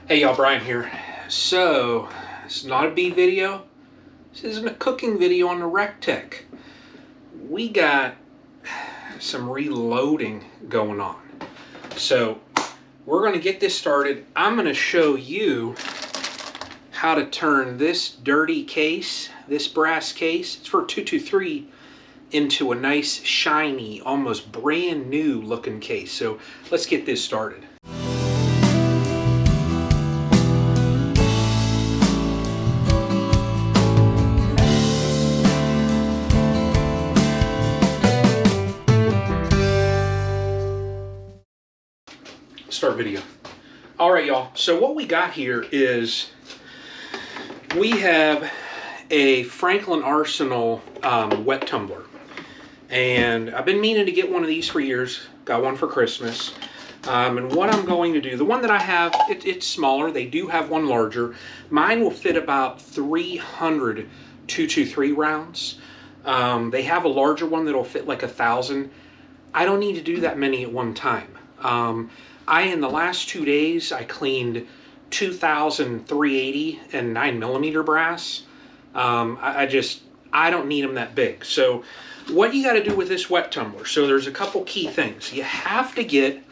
Hey y'all, Brian here. So, it's not a bee video. This isn't a cooking video on the Rectech. We got some reloading going on. So, we're going to get this started. I'm going to show you how to turn this dirty case, this brass case, it's for 223, into a nice, shiny, almost brand new looking case. So, let's get this started. Start video. All right, y'all. So what we got here is we have a Franklin Arsenal Wet Tumbler, and I've been meaning to get one of these for years. Got one for Christmas, and what I'm going to do, the one that I have, it's smaller. They do have one larger. Mine will fit about 300 223 rounds. They have a larger one that'll fit like 1,000. I don't need to do that many at one time. In the last 2 days, I cleaned 2,380 and 9mm brass. I don't need them that big. So what you got to do with this wet tumbler, so there's a couple key things. You have to get,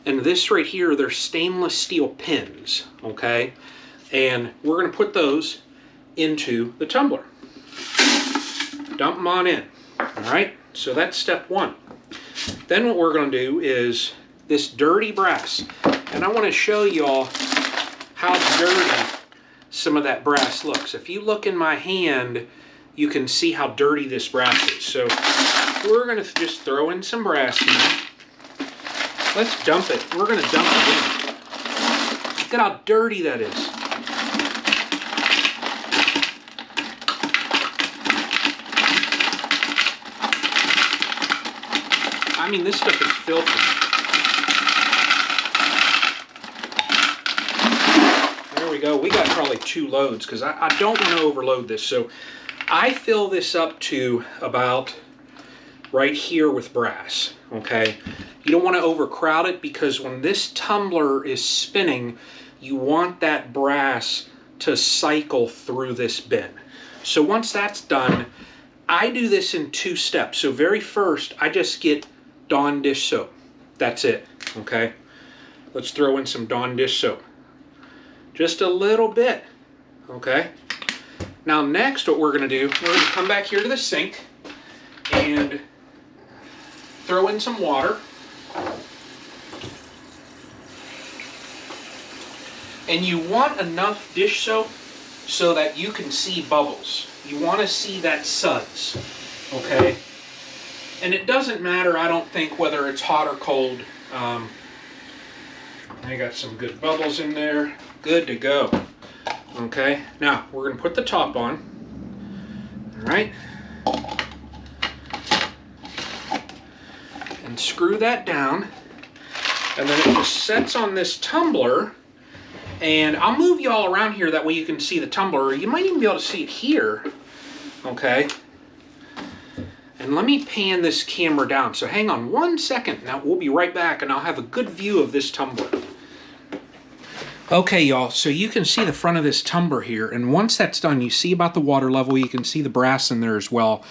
and this right here, they're stainless steel pins, okay? And we're going to put those into the tumbler. Dump them on in, all right? So that's step one. Then what we're going to do is this dirty brass, and I want to show y'all how dirty some of that brass looks. If you look in my hand, you can see how dirty this brass is. So we're going to just throw in some brass here. Let's dump it. We're going to dump it in. Look at how dirty that is. I mean, this stuff is filthy. We go. We got probably 2 loads because I don't want to overload this. So I fill this up to about right here with brass, okay? You don't want to overcrowd it because when this tumbler is spinning, you want that brass to cycle through this bin. So once that's done, I do this in 2 steps. So very first, I just get Dawn dish soap. That's it, okay? Let's throw in some Dawn dish soap. Just a little bit, okay? Now next what we're gonna do, we're gonna come back here to the sink and throw in some water. And you want enough dish soap so that you can see bubbles. You wanna see that suds, okay? And it doesn't matter, I don't think, whether it's hot or cold. I got some good bubbles in there. Good to go. Okay, now we're going to put the top on. All right. And screw that down. And then it just sets on this tumbler. And I'll move you all around here, that way you can see the tumbler. You might even be able to see it here. Okay. And let me pan this camera down. So hang on 1 second. Now we'll be right back and I'll have a good view of this tumbler. Okay, y'all, so you can see the front of this tumbler here, and once that's done, you see about the water level, you can see the brass in there as well.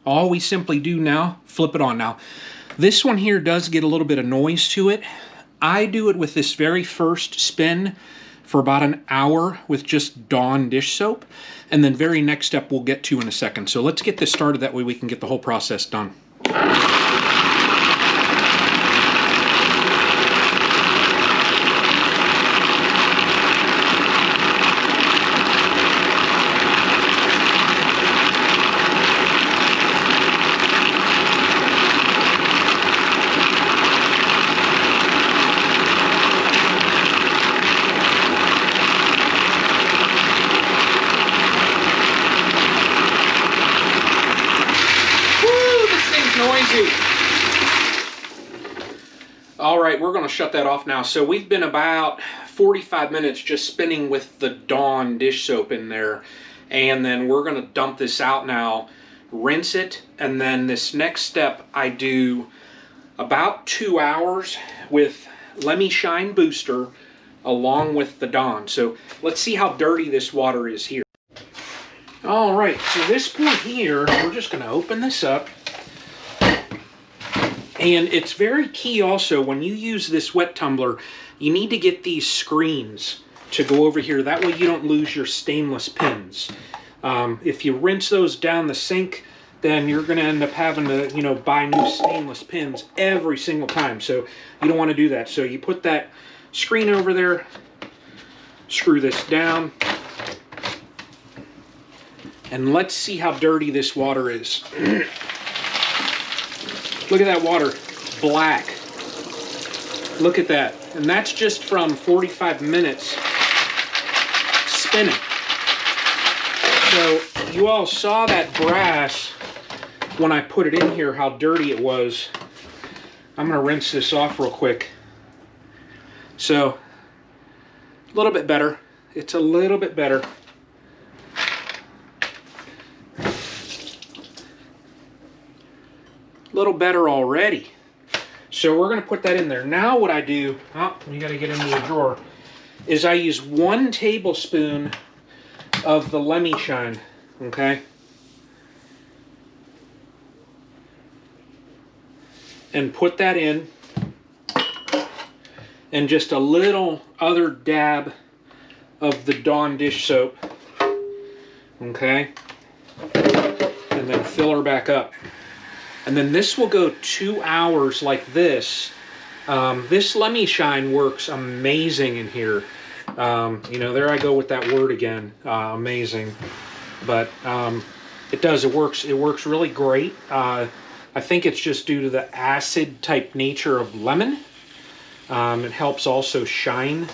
All we simply do now, flip it on. Now, this one here does get a little bit of noise to it. I do it with this very first spin for about an hour with just Dawn dish soap, and then very next step we'll get to in a second. So let's get this started, that way we can get the whole process done. Noisy. All right, we're going to shut that off now. So we've been about 45 minutes just spinning with the Dawn dish soap in there, and then we're going to dump this out now, rinse it, and then this next step I do about 2 hours with Lemi-Shine booster along with the Dawn. So let's see how dirty this water is here. All right, so this point here, we're just going to open this up. And it's very key also, when you use this wet tumbler, you need to get these screens to go over here. That way you don't lose your stainless pins. If you rinse those down the sink, then you're going to end up having to, you know, buy new stainless pins every single time. So you don't want to do that. So you put that screen over there, screw this down, and let's see how dirty this water is. Look at that water, black. Look at that. And that's just from 45 minutes spinning. So you all saw that brass when I put it in here, how dirty it was. I'm gonna rinse this off real quick. So, a little bit better. It's a little bit better. A little better already. So we're gonna put that in there. Now what I do, you gotta get into the drawer, is I use 1 tablespoon of the Lemi-Shine, okay? And put that in, and just a little other dab of the Dawn dish soap, okay? And then fill her back up. And then this will go 2 hours like this. This Lemi-Shine works amazing in here. You know, there I go with that word again, amazing. But it works really great. I think it's just due to the acid type nature of lemon. It helps also shine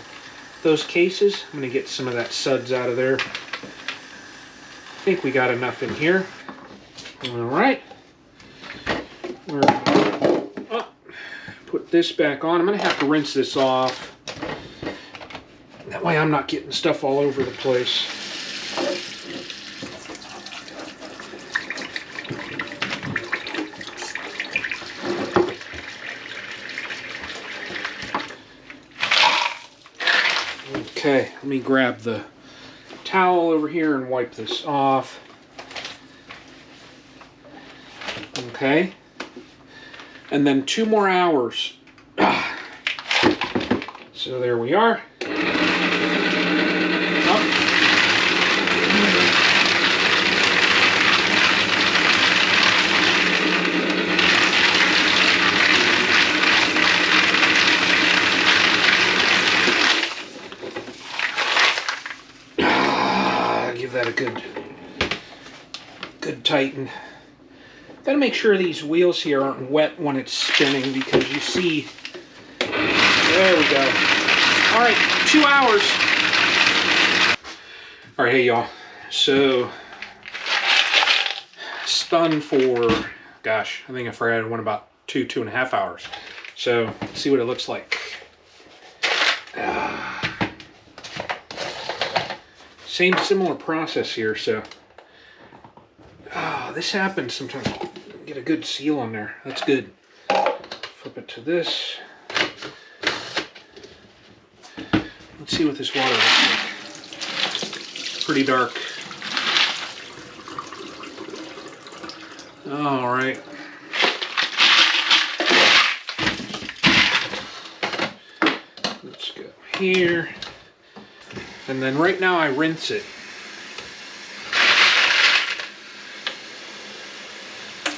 those cases. I'm going to get some of that suds out of there. I think we got enough in here. All right. Put this back on. I'm going to have to rinse this off. That way I'm not getting stuff all over the place. Okay, let me grab the towel over here and wipe this off. Okay. And then 2 more hours. So there we are. Give that a good tighten. Got to make sure these wheels here aren't wet when it's spinning, because you see, there we go. All right, 2 hours. All right, hey y'all. So spun for, gosh, I think I forgot, it went about 2.5 hours. So let's see what it looks like. Similar process here, so this happens sometimes. Get a good seal on there. That's good. Flip it to this. Let's see what this water looks like. Pretty dark. All right. Let's go here. And then right now I rinse it.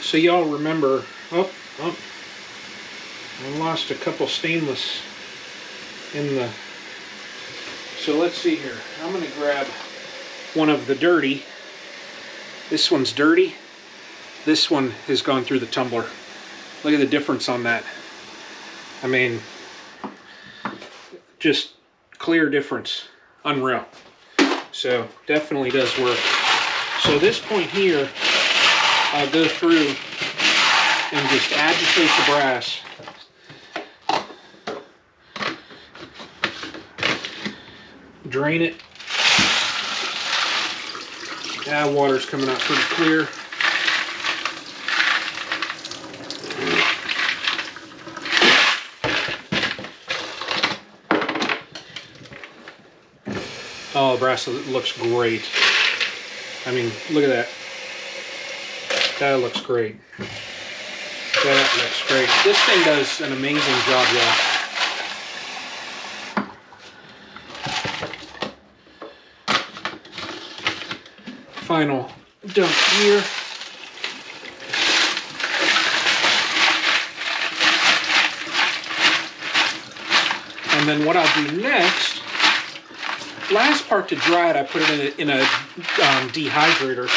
So y'all remember, I lost a couple stainless in the, so let's see here. I'm gonna grab one of the dirty. This one's dirty. This one has gone through the tumbler. Look at the difference on that. I mean, just clear difference. Unreal. So definitely does work. So this point here, I'll go through and just agitate the brass. Drain it. That water's coming out pretty clear. Oh, the brass looks great. I mean, look at that. That looks great. That looks great. This thing does an amazing job, y'all. Final dump here. And then what I'll do next, last part to dry it, I put it in a dehydrator.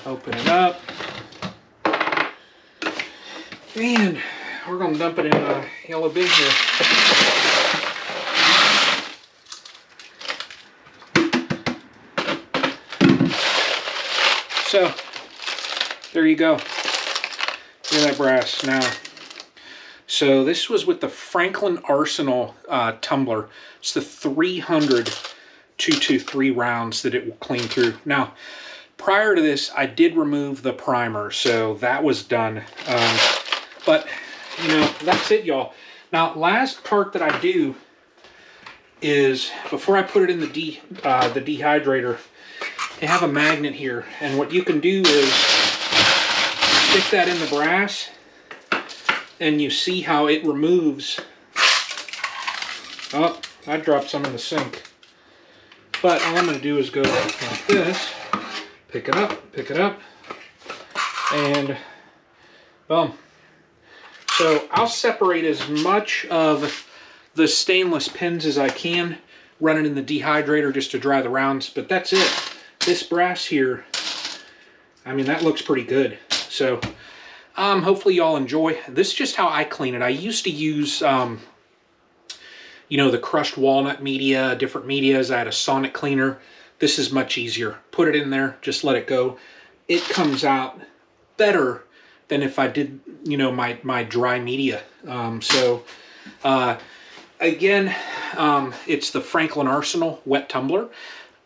Open it up. And we're going to dump it in a yellow bin here. So, there you go. Look at that brass. Now, so this was with the Franklin Arsenal tumbler. It's the 300 223 rounds that it will clean through. Now, prior to this, I did remove the primer, so that was done. But, you know, that's it, y'all. Now, last part that I do is, before I put it in the dehydrator, they have a magnet here. And what you can do is stick that in the brass, and you see how it removes. Oh, I dropped some in the sink. But all I'm going to do is go like this. Pick it up, and boom. So I'll separate as much of the stainless pins as I can, run it in the dehydrator just to dry the rounds, but that's it. This brass here, I mean, that looks pretty good. So hopefully y'all enjoy. This is just how I clean it. I used to use, you know, the crushed walnut media, different medias. I had a sonic cleaner. This is much easier. Put it in there, just let it go. It comes out better than if I did, you know, my dry media. Again, it's the Franklin Arsenal Wet Tumbler.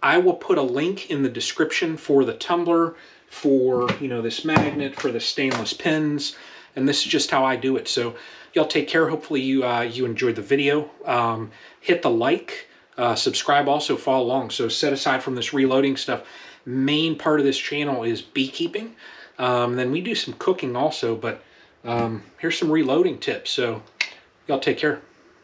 I will put a link in the description for the tumbler, for, you know, this magnet, for the stainless pins, and this is just how I do it. So y'all take care. Hopefully you enjoyed the video. Hit the like. Subscribe, also follow along. So set aside from this reloading stuff, main part of this channel is beekeeping. Then we do some cooking also, but here's some reloading tips. So y'all take care.